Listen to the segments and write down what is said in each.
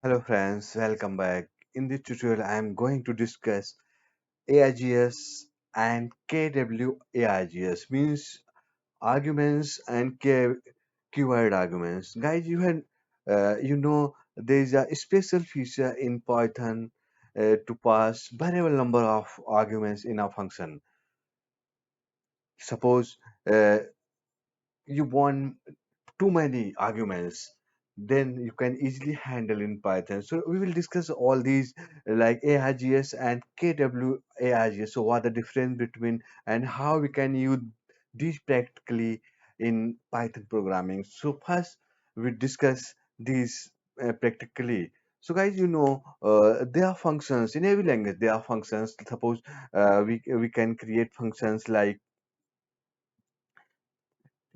Hello friends, welcome back. In this tutorial, I am going to discuss AIGS and KWAIGS means arguments and keyword arguments. Guys, there is a special feature in Python to pass variable number of arguments in a function. Suppose you want too many arguments, then you can easily handle in Python. So we will discuss all these like AIGS and KWAIGS. So what the difference between and how we can use these practically in Python programming. So first we discuss these practically. So guys, there are functions in every language. There are functions. Suppose we can create functions like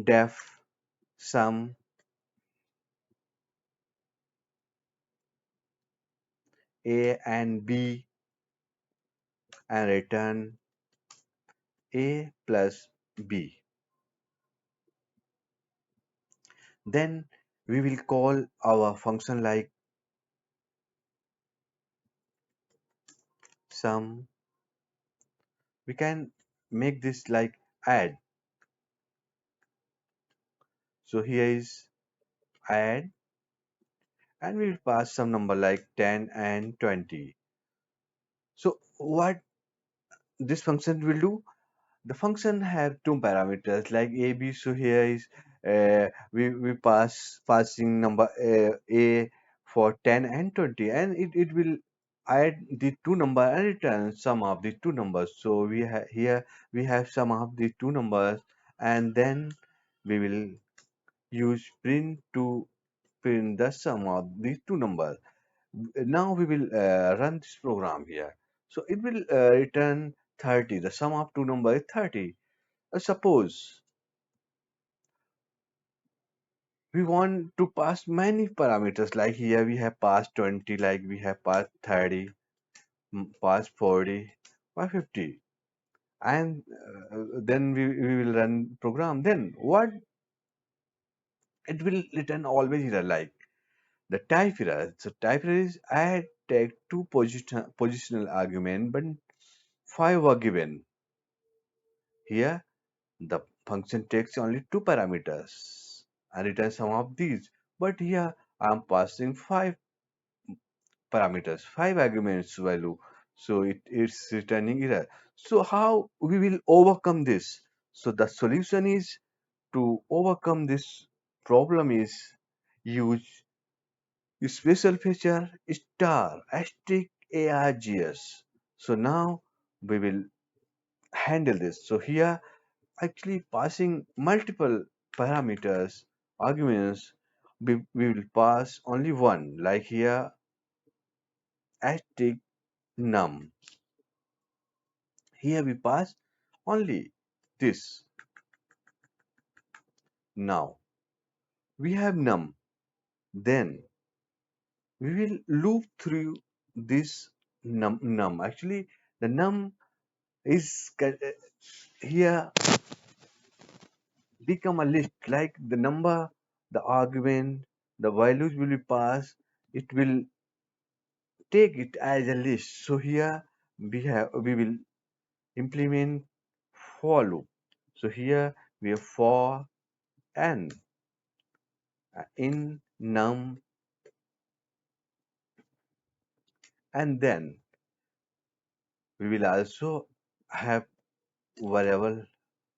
def, sum, a and b and return a plus b. Then we will call our function like sum. We can make this like add. So here is add and we will pass some number like 10 and 20. So what this function will do? The function have two parameters like a b. So here is we passing number a for 10 and 20, and it will add the two number and return sum of the two numbers. So we have here we have sum of the two numbers, and then we will use print to print the sum of the two numbers. Now we will run this program here. So it will return 30. The sum of two numbers is 30. Suppose we want to pass many parameters, like here we have passed 20, like we have passed 30, passed 40, or 50, and then we will run program. Then what it will return always error like the type error. So type error is I take two positional argument, but five were given. Here the function takes only two parameters and returns some of these. But here I am passing five parameters, five arguments value. So it's returning error. So how we will overcome this? So the solution is to overcome this problem is use special feature star asterisk args. So now we will handle this. So here actually passing multiple parameters, arguments, we will pass only one, like here asterisk num. Here we pass only this. Now we have num. Then we will loop through this num. Actually, the num is here become a list like the number, the argument, the values will be passed. It will take it as a list. So here we will implement for loop. So here we have for and in num, and then we will also have variable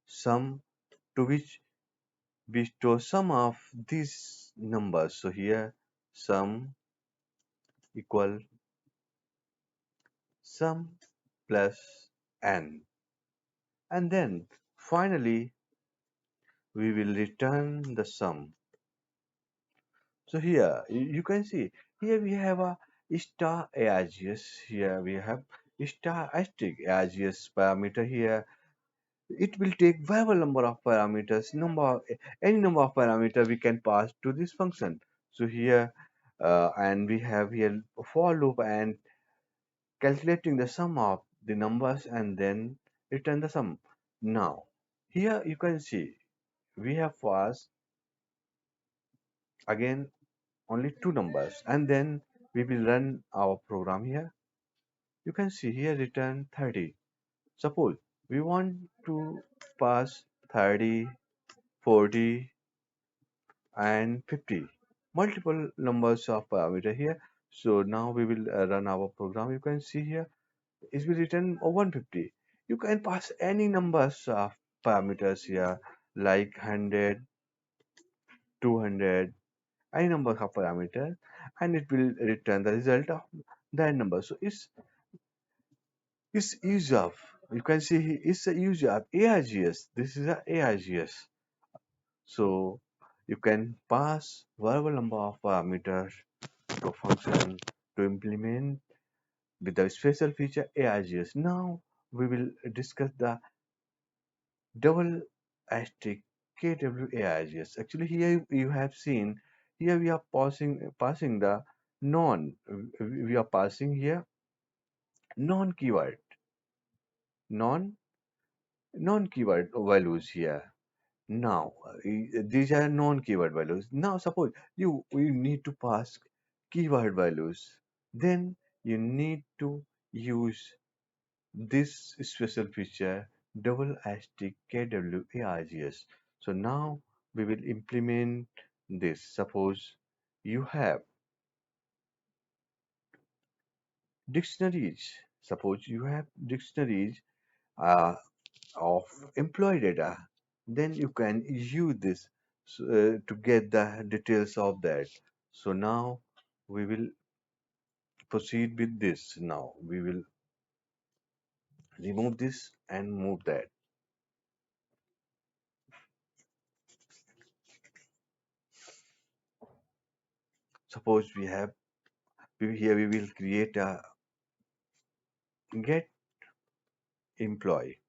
sum to which we store sum of these numbers. So here sum equal sum plus n, and then finally we will return the sum. So here you can see here we have a star args. Here we have star asterisk args parameter. Here it will take variable number of parameters, any number of parameter we can pass to this function. So here and we have here for loop and calculating the sum of the numbers and then return the sum. Now here you can see we have passed again only two numbers, and then We will run our program here. You can see here return 30. Suppose we want to pass 30, 40, and 50. Multiple numbers of parameter here. So now we will run our program. You can see here it will return 150. You can pass any numbers of parameters here like 100, 200, any number of parameters, and it will return the result of that number. So it's use of, you can see it's a use of ARGS. This is a ARGS. So you can pass variable number of parameters to function to implement with the special feature ARGS. Now we will discuss the double asterisk KWARGS. Actually, here you have seen, here we are passing the non, we are passing here non keyword, non non keyword values here. Now these are non keyword values. Now suppose you need to pass keyword values, then you need to use this special feature double asterisk KWARGS. So now we will implement this. Suppose you have dictionaries. Suppose you have dictionaries uh, of employee data. Then you can use this to get the details of that. So now we will proceed with this. Now we will remove this and move that. Suppose we have here we will create a get employee.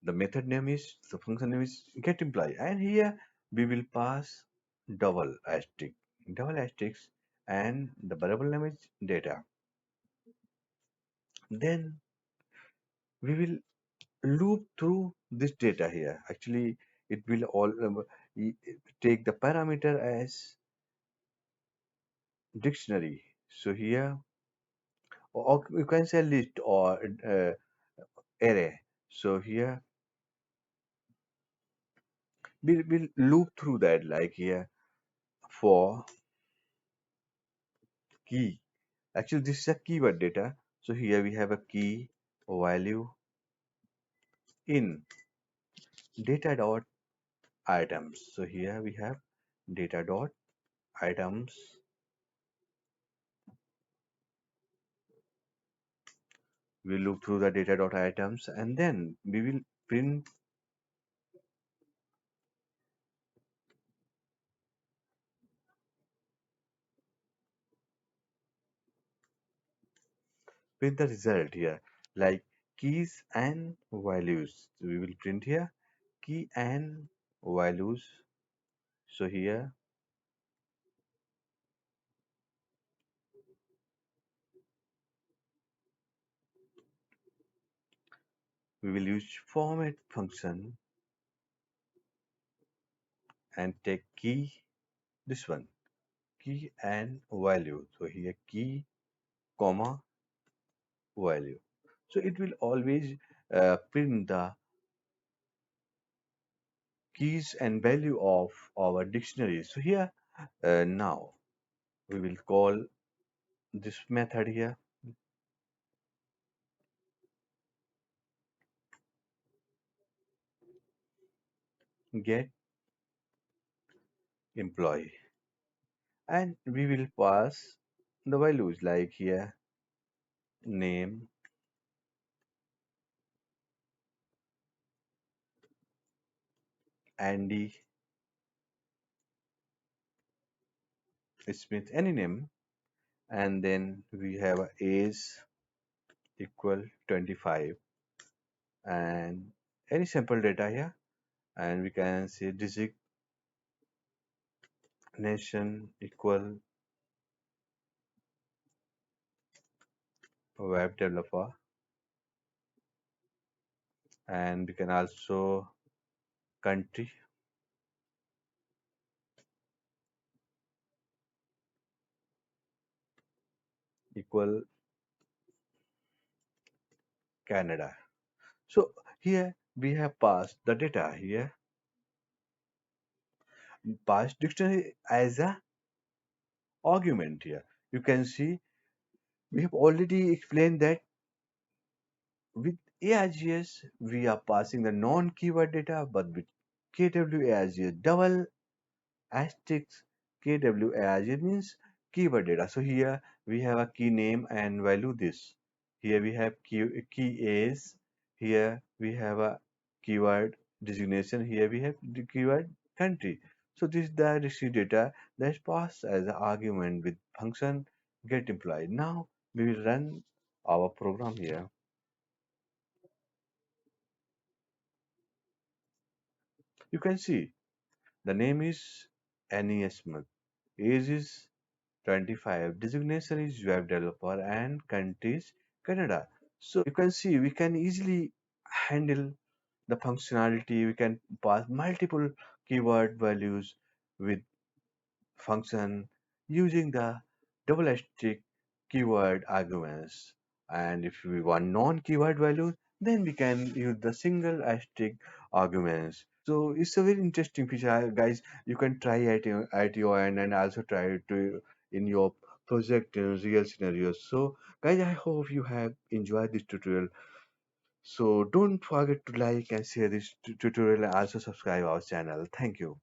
The method name is, the function name is get employee, and here we will pass double asterisk, double asterisk, and the variable name is data. Then we will loop through this data here. Actually, it will all take the parameter as dictionary. So here, or you can say list or array. So here we'll loop through that, like here for key. Actually, this is a keyword data. So here we have a key value in data dot items. So here we have data dot items. We look through the data dot items, and then we will print the result here, like keys and values. So we will print here key and values. So here we will use format function and take key, this one, key and value. So here key comma value. So it will always print the keys and value of our dictionary. So here now we will call this method here get employee, and we will pass the values like here name, Andy, Smith, any name, and then we have a age equal 25 and any sample data here, and we can say designation equal web developer, and we can also country equal Canada. So here we have passed the data here, passed dictionary as a argument here. You can see we have already explained that with ARGS we are passing the non-keyword data, but with KWARGS double asterisk KWARG means keyword data. So here we have a key name and value this. Here we have key is. Here we have a keyword designation. Here we have the keyword country. So this is the receive data that is passed as an argument with function get employee. Now we will run our program here. You can see the name is NESML. Age is 25. Designation is web developer and country is Canada. So you can see we can easily handle the functionality. We can pass multiple keyword values with function using the double asterisk keyword arguments. And if we want non-keyword values, then we can use the single asterisk arguments. So it's a very interesting feature, guys. You can try at your end and also try it to in your project in real scenarios. So, guys, I hope you have enjoyed this tutorial. So don't forget to like and share this tutorial and also subscribe our channel. Thank you.